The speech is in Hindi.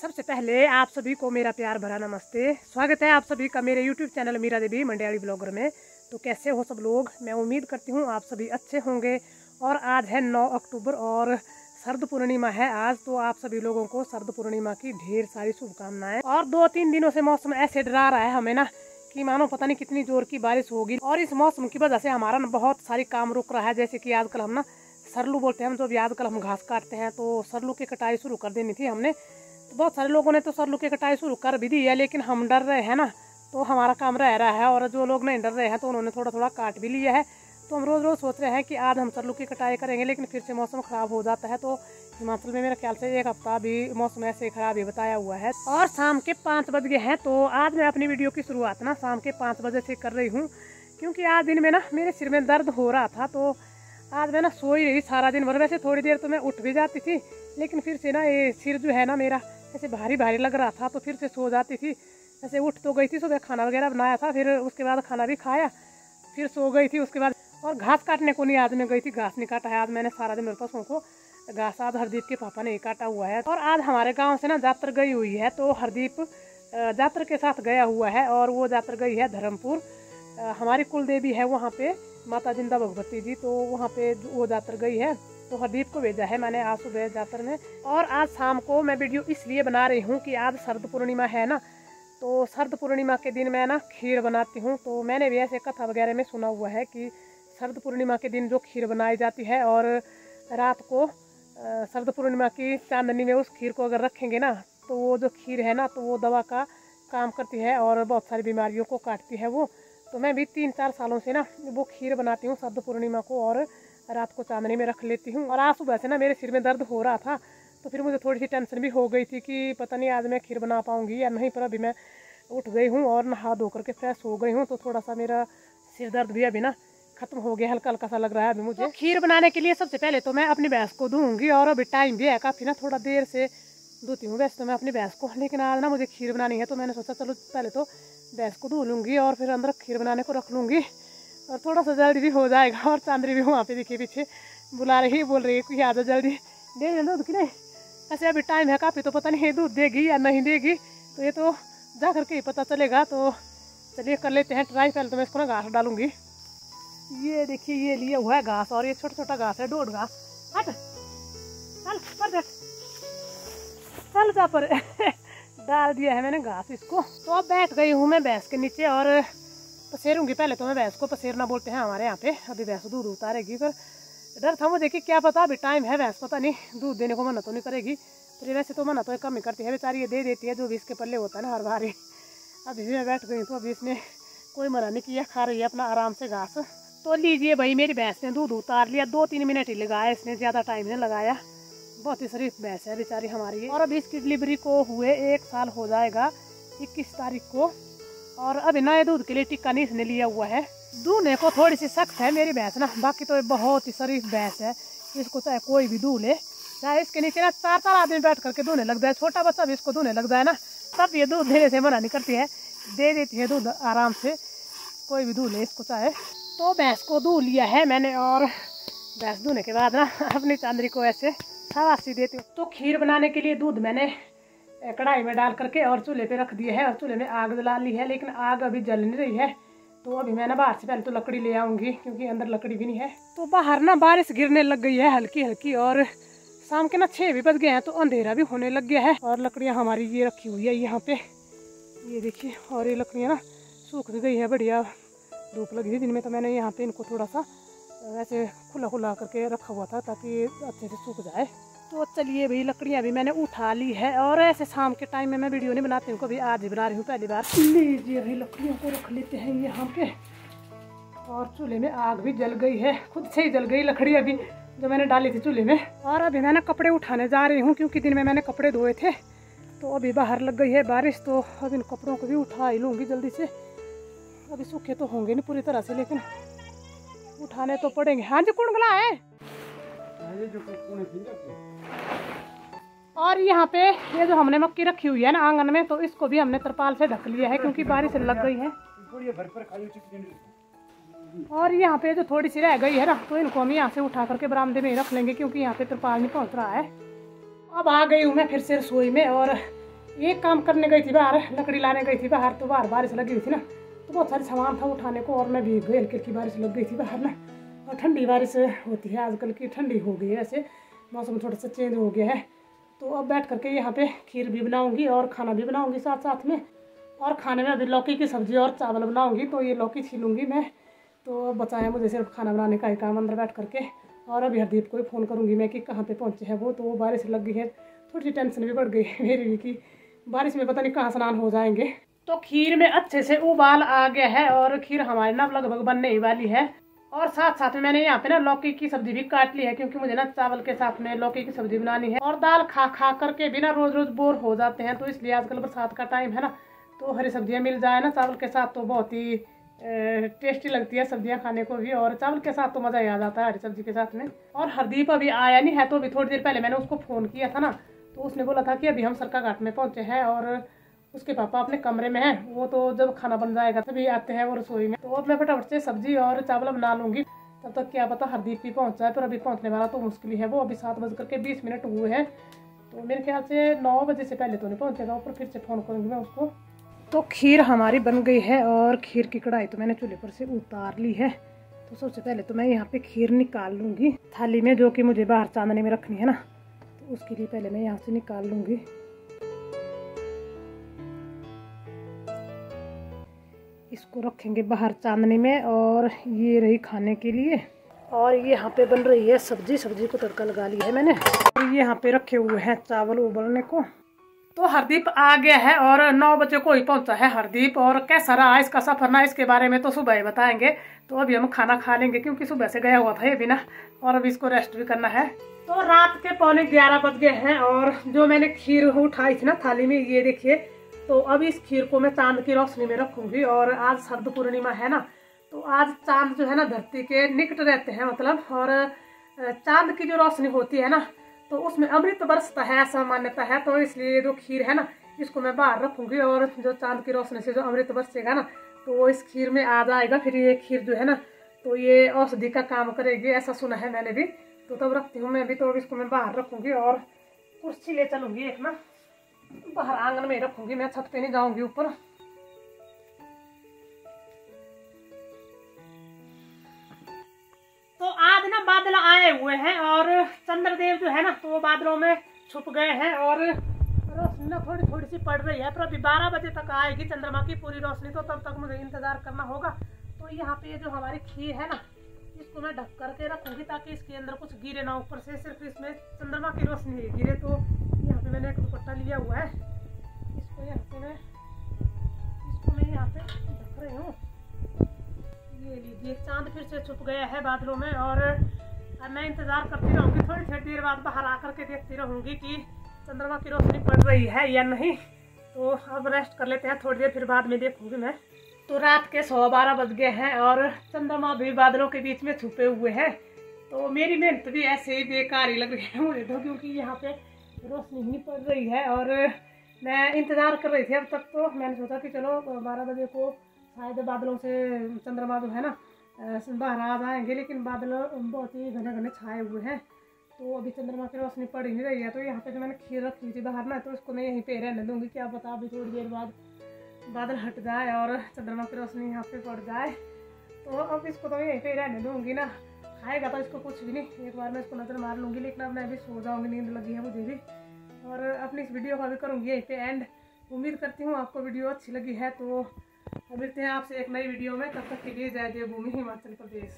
सबसे पहले आप सभी को मेरा प्यार भरा नमस्ते। स्वागत है आप सभी का मेरे YouTube चैनल मीरा देवी मंडियाली ब्लॉगर में। तो कैसे हो सब लोग? मैं उम्मीद करती हूँ आप सभी अच्छे होंगे। और आज है 9 अक्टूबर और शरद पूर्णिमा है आज। तो आप सभी लोगों को शरद पूर्णिमा की ढेर सारी शुभकामनाएं। और 2-3 दिनों से मौसम ऐसे डरा रहा है हमें ना कि मानो पता नहीं कितनी जोर की बारिश होगी। और इस मौसम की वजह से हमारा ना बहुत सारी काम रुक रहा है। जैसे कि आजकल हम ना सरलू बोलते हैं हम, जो भी आजकल हम घास काटते हैं, तो सरलू की कटाई शुरू कर देनी थी हमने। तो बहुत सारे लोगों ने तो सरलू की कटाई शुरू कर भी दी है, लेकिन हम डर रहे हैं ना, तो हमारा काम रह रहा है। और जो लोग नहीं डर रहे हैं तो उन्होंने थोड़ा थोड़ा काट भी लिया है। तो हम रोज़ रोज़ सोच रहे हैं कि आज हम सरलू की कटाई करेंगे, लेकिन फिर से मौसम ख़राब हो जाता है। तो हिमाचल में मेरे ख्याल से 1 हफ्ता भी मौसम ऐसे ख़राब ही बताया हुआ है। और शाम के 5 बज गए हैं। तो आज मैं अपनी वीडियो की शुरुआत ना शाम के 5 बजे से कर रही हूँ, क्योंकि आज दिन में ना मेरे सिर में दर्द हो रहा था। तो आज मैं ना सोई रही सारा दिन भर। वैसे थोड़ी देर तो मैं उठ भी जाती थी, लेकिन फिर से ना ये सिर जो है ना मेरा ऐसे भारी भारी लग रहा था, तो फिर से सो जाती थी। ऐसे उठ तो गई थी, सुबह खाना वगैरह बनाया था, फिर उसके बाद खाना भी खाया, फिर सो गई थी। उसके बाद और घास काटने को नहीं आज मैं गई थी, घास नहीं काटा है आज मैंने सारा दिन। मेरे पशुओं को घास आज हरदीप के पापा ने काटा हुआ है। और आज हमारे गाँव से ना यात्रा गई हुई है, तो हरदीप यात्रा के साथ गया हुआ है। और वो यात्रा गई है धर्मपुर। हमारी कुल देवी है वहाँ पे माता जिंदा भगवती जी, तो वहाँ पे वो यात्रा गई है। तो हरदीप को भेजा है मैंने आज सुबह यात्रा में। और आज शाम को मैं वीडियो इसलिए बना रही हूँ कि आज शरद पूर्णिमा है ना, तो शरद पूर्णिमा के दिन मैं ना खीर बनाती हूँ। तो मैंने भी ऐसे कथा वगैरह में सुना हुआ है कि शरद पूर्णिमा के दिन जो खीर बनाई जाती है, और रात को शरद पूर्णिमा की चांदनी में उस खीर को अगर रखेंगे ना, तो वो जो खीर है ना, तो वो दवा का काम करती है और बहुत सारी बीमारियों को काटती है वो। तो मैं भी 3-4 सालों से ना वो खीर बनाती हूँ शरद पूर्णिमा को, और रात को चांदनी में रख लेती हूँ। और आज सुबह से ना मेरे सिर में दर्द हो रहा था, तो फिर मुझे थोड़ी सी टेंशन भी हो गई थी कि पता नहीं आज मैं खीर बना पाऊँगी या नहीं। पर अभी मैं उठ गई हूँ और नहा धो करके फ्रेश हो गई हूँ, तो थोड़ा सा मेरा सिर दर्द भी अभी ना खत्म हो गया, हल्का हल्का सा लग रहा है अभी मुझे। तो खीर बनाने के लिए सबसे पहले तो मैं अपनी भैंस को धोऊंगी, और अभी टाइम भी है काफ़ी ना, थोड़ा देर से धोती हूँ वैसे तो मैं अपनी भैंस को, लेकिन आज ना मुझे खीर बनानी है। तो मैंने सोचा चलो पहले तो भैंस को धो लूँगी और फिर अंदर खीर बनाने को रख लूँगी, और थोड़ा सा जल्दी भी हो जाएगा। और चांदनी भी वहाँ पे दिखे पीछे बुला रही, बोल रही है कि आ जाओ जल्दी दे दूध की नहीं। ऐसे अभी टाइम है काफ़ी, तो पता नहीं दूध देगी या नहीं देगी, तो ये तो जा करके ही पता चलेगा। तो चलिए कर लेते हैं ट्राई। पहले तो मैं इसको ना घास डालूंगी। ये देखिए ये लिया हुआ है घास, और ये छोटा छोटा घास है, डोड घास। हट चल पर देख, चल जा पर डाल दिया है मैंने घास इसको। तो अब बैठ गई हूँ मैं भैंस के नीचे और पसेरूंगी। पहले तो मैं भैंस को पसेरना बोलते हैं हमारे यहाँ पे। अभी भैंस दूध उतारेगी, पर डर था मुझे कि क्या पता अभी टाइम है, भैंस पता नहीं दूध देने को मना तो नहीं करेगी। तो वैसे तो मना तो कम ही करती है बेचारी, ये दे देती है जो भी इसके पल्ले होता है ना हर बार ही। अभी भी मैं बैठ गई, तो अभी इसने कोई मना नहीं किया, खा रही है अपना आराम से घास। तो लीजिए भाई, मेरी भैंस ने दूध उतार लिया। 2-3 मिनट ही लगाया इसने, ज़्यादा टाइम नहीं लगाया। बहुत ही शरीफ भैंस है बेचारी हमारी। और अभी इसकी डिलीवरी को हुए 1 साल हो जाएगा 21 तारीख को। और अभी नए दूध के लिए टिक्का नहीं इसने लिया हुआ है। दूधने को थोड़ी सी सख्त है मेरी भैंस ना, बाकी तो बहुत ही शरीफ भैंस है। इसको चाहे कोई भी दूध ले, चाहे इसके नीचे ना 4-4 आदमी बैठ करके दूधने लग जाए, छोटा बच्चा भी इसको दूधने लग जाए ना, तब ये दूध देने से मना नहीं करती है, दे देती है दूध आराम से, कोई भी दूध ले इसको चाहे। तो भैंस को दूध लिया है मैंने, और भैंस दूधने के बाद ना अपनी चांदनी को ऐसे शाबाशी देती हूँ। तो खीर बनाने के लिए दूध मैंने कढ़ाई में डाल करके और चूल्हे पे रख दिए है, और चूल्हे में आग जला ली है, लेकिन आग अभी जल नहीं रही है। तो अभी मैं ना बाहर से पहले तो लकड़ी ले आऊँगी, क्योंकि अंदर लकड़ी भी नहीं है। तो बाहर ना बारिश गिरने लग गई है हल्की हल्की, और शाम के ना 6 भी बज गए हैं, तो अंधेरा भी होने लग गया है। और लकड़ियाँ हमारी ये रखी हुई है यहाँ पे, ये देखिए। और ये लकड़ियाँ ना सूख भी गई है, बढ़िया धूप लगी थी दिन में, तो मैंने यहाँ पे इनको थोड़ा सा ऐसे खुला खुला करके रखा हुआ था ताकि अच्छे से सूख जाए। तो चलिए भाई, लकड़ियाँ भी मैंने उठा ली है। और ऐसे शाम के टाइम में मैं वीडियो नहीं बनाती हूँ, कभी आज ही बना रही हूँ पहली बार। लीजिए भाई, लकड़ियों को रख लेते हैं यहाँ पे। और चूल्हे में आग भी जल गई है, खुद से ही जल गई लकड़ी अभी जो मैंने डाली थी चूल्हे में। और अभी मैं ना कपड़े उठाने जा रही हूँ, क्योंकि दिन में मैंने कपड़े धोए थे। तो अभी बाहर लग गई है बारिश, तो अब इन कपड़ों को भी उठा ही लूँगी जल्दी से। अभी सूखे तो होंगे नहीं पूरी तरह से, लेकिन उठाने तो पड़ेंगे। हाँ जी, कुंडला है। और यहाँ पे ये जो हमने मक्की रखी हुई है ना आंगन में, तो इसको भी हमने तरपाल से ढक लिया है, क्योंकि बारिश लग गई है। और यहाँ पे जो थोड़ी सी रह गई है ना, तो इनको हम यहाँ से उठा करके बरामदे में ही रख लेंगे, क्योंकि यहाँ पे तरपाल नहीं पहुँच रहा है। अब आ गई हूँ मैं फिर से रसोई में, और एक काम करने गई थी बाहर, लकड़ी लाने गई थी बाहर, तो बाहर बारिश लगी हुई थी ना, तो बहुत सारे सामान था उठाने को और मैं भीग गई, हल्की हल्की बारिश लग गई थी बाहर ना। और ठंडी बारिश होती है आजकल की, ठंडी हो गई है, वैसे मौसम थोड़ा सा चेंज हो गया है। तो अब बैठ करके यहाँ पे खीर भी बनाऊँगी और खाना भी बनाऊँगी साथ साथ में। और खाने में अभी लौकी की सब्ज़ी और चावल बनाऊँगी, तो ये लौकी छीलूँगी मैं। तो बचाया मुझे सिर्फ खाना बनाने का ही काम अंदर बैठ करके। और अभी हरदीप को भी फ़ोन करूँगी मैं कि कहाँ पे पहुँचे है वो, तो वो बारिश लग गई है, थोड़ी सी टेंशन भी बढ़ गई है मेरी भी कि बारिश में पता नहीं कहाँ स्नान हो जाएंगे। तो खीर में अच्छे से उबाल आ गया है और खीर हमारी ना लगभग बनने ही वाली है। और साथ साथ में मैंने यहाँ पे ना लौकी की सब्जी भी काट ली है, क्योंकि मुझे ना चावल के साथ में लौकी की सब्जी बनानी है। और दाल खा खा करके भी ना रोज रोज बोर हो जाते हैं, तो इसलिए आजकल बरसात का टाइम है ना, तो हरी सब्जियाँ मिल जाए ना चावल के साथ तो बहुत ही टेस्टी लगती है सब्जियां खाने को भी। और चावल के साथ तो मज़ा ही आ जाता है हरी सब्जी के साथ में। और हरदीप अभी आया नहीं है, तो अभी थोड़ी देर पहले मैंने उसको फ़ोन किया था ना, तो उसने बोला था कि अभी हम सरका घाट में पहुंचे हैं और उसके पापा अपने कमरे में हैं, वो तो जब खाना बन जाएगा तभी आते हैं वो रसोई में। तो अब मैं फटाफट से सब्जी और चावल बना लूँगी, तब तक क्या पता हरदीप भी पहुँच जाए। पर अभी पहुँचने वाला तो मुश्किल ही है, वो अभी 7:20 हुए हैं, तो मेरे ख्याल से 9 बजे से पहले तो नहीं पहुँचेगा। ऊपर फिर से फ़ोन करूँगी मैं उसको। तो खीर हमारी बन गई है और खीर की कढ़ाई तो मैंने चूल्हे पर से उतार ली है। तो सबसे पहले तो मैं यहाँ पे खीर निकाल लूँगी थाली में, जो कि मुझे बाहर चांदनी में रखनी है ना, तो उसके लिए पहले मैं यहाँ से निकाल लूँगी। इसको रखेंगे बाहर चांदनी में। और ये रही खाने के लिए। और ये यहाँ पे बन रही है सब्जी, सब्जी को तड़का लगा लिया है मैंने। और ये यहाँ पे रखे हुए हैं चावल उबलने को। तो हरदीप आ गया है और 9 बजे को ही पहुंचा है हरदीप। और कैसा रहा इसका सफर ना, इसके बारे में तो सुबह ही बताएंगे। तो अभी हम खाना खा लेंगे, क्योंकि सुबह से गया हुआ था ये भी ना, और अभी इसको रेस्ट भी करना है। तो रात के 11:15 बज गए हैं और जो मैंने खीर उठाई थी ना थाली में, ये देखिए। तो अब इस खीर को मैं चांद की रोशनी में रखूंगी। और आज शरद पूर्णिमा है ना, तो आज चांद जो है ना धरती के निकट रहते हैं मतलब। और चांद की जो रोशनी होती है ना, तो उसमें अमृत बरसता है, ऐसा मान्यता है। तो इसलिए जो खीर है ना, इसको मैं बाहर रखूंगी और जो चांद की रोशनी से जो अमृत बरसेगा ना, तो वो इस खीर में आ जाएगा। फिर ये खीर जो है ना, तो ये औषधि का काम करेगी, ऐसा सुना है मैंने भी। तो तब रखती हूँ मैं भी। तो इसको मैं बाहर रखूंगी और कुर्सी ले चलूंगी एक ना, बाहर आंगन में रखूंगी मैं, छत पे नहीं जाऊंगी ऊपर। तो आज ना बादल आए हुए हैं और चंद्रदेव जो है ना, तो वो बादलों में छुप गए हैं। और रोशनी ना थोड़ी थोड़ी सी पड़ रही है, पर अभी 12 बजे तक आएगी चंद्रमा की पूरी रोशनी, तो तब तक मुझे इंतजार करना होगा। तो यहाँ पे जो हमारी खीर है ना, इसको मैं ढक करके रखूंगी ताकि इसके अंदर कुछ गिरे ना ऊपर से, सिर्फ इसमें चंद्रमा की रोशनी ही गिरे। तो यहाँ पे मैंने एक दुपट्टा लिया हुआ है, इसको यहाँ पे मैं यहाँ पे ढक रही हूँ। ये लीजिए, चांद फिर से छुप गया है बादलों में। और मैं इंतजार करती रहूंगी, थोड़ी थोड़ी देर बाद बाहर आकर के देखती रहूंगी कि चंद्रमा की रोशनी पड़ रही है या नहीं। तो अब रेस्ट कर लेते हैं थोड़ी देर, फिर बाद में देखूंगी मैं। तो रात के 12:15 बज गए हैं और चंद्रमा भी बादलों के बीच में छुपे हुए हैं। तो मेरी मेहनत भी ऐसे ही बेकार ही लग रही है मुझे तो, क्योंकि यहाँ पे रोशनी नहीं पड़ रही है। और मैं इंतज़ार कर रही थी अब तक, तो मैंने सोचा कि चलो 12 बजे को शायद बादलों से चंद्रमा जो है ना बाहर आ जाएंगे, लेकिन बादल बहुत ही घने घने छाए हुए हैं, तो अभी चंद्रमा की रोशनी पड़ ही नहीं रही है। तो यहाँ पे जो मैंने खीर रखी थी बाहर ना, तो इसको मैं यहीं पे रहने दूँगी। क्या पता अभी थोड़ी देर बाद बादल हट जाए और चंद्रमा की रोशनी यहाँ पे पड़ जाए, तो अब इसको तो यहीं पे रहने दूँगी ना। खाएगा तो इसको कुछ भी नहीं, एक बार मैं इसको नज़र मार लूँगी, लेकिन अब मैं भी सो जाऊँगी, नींद लगी है मुझे भी। और अपनी इस वीडियो का भी करूँगी यहीं पे एंड। उम्मीद करती हूँ आपको वीडियो अच्छी लगी है। तो मिलते हैं आपसे एक नई वीडियो में, तब तक के लिए जय देवभूमि हिमाचल प्रदेश।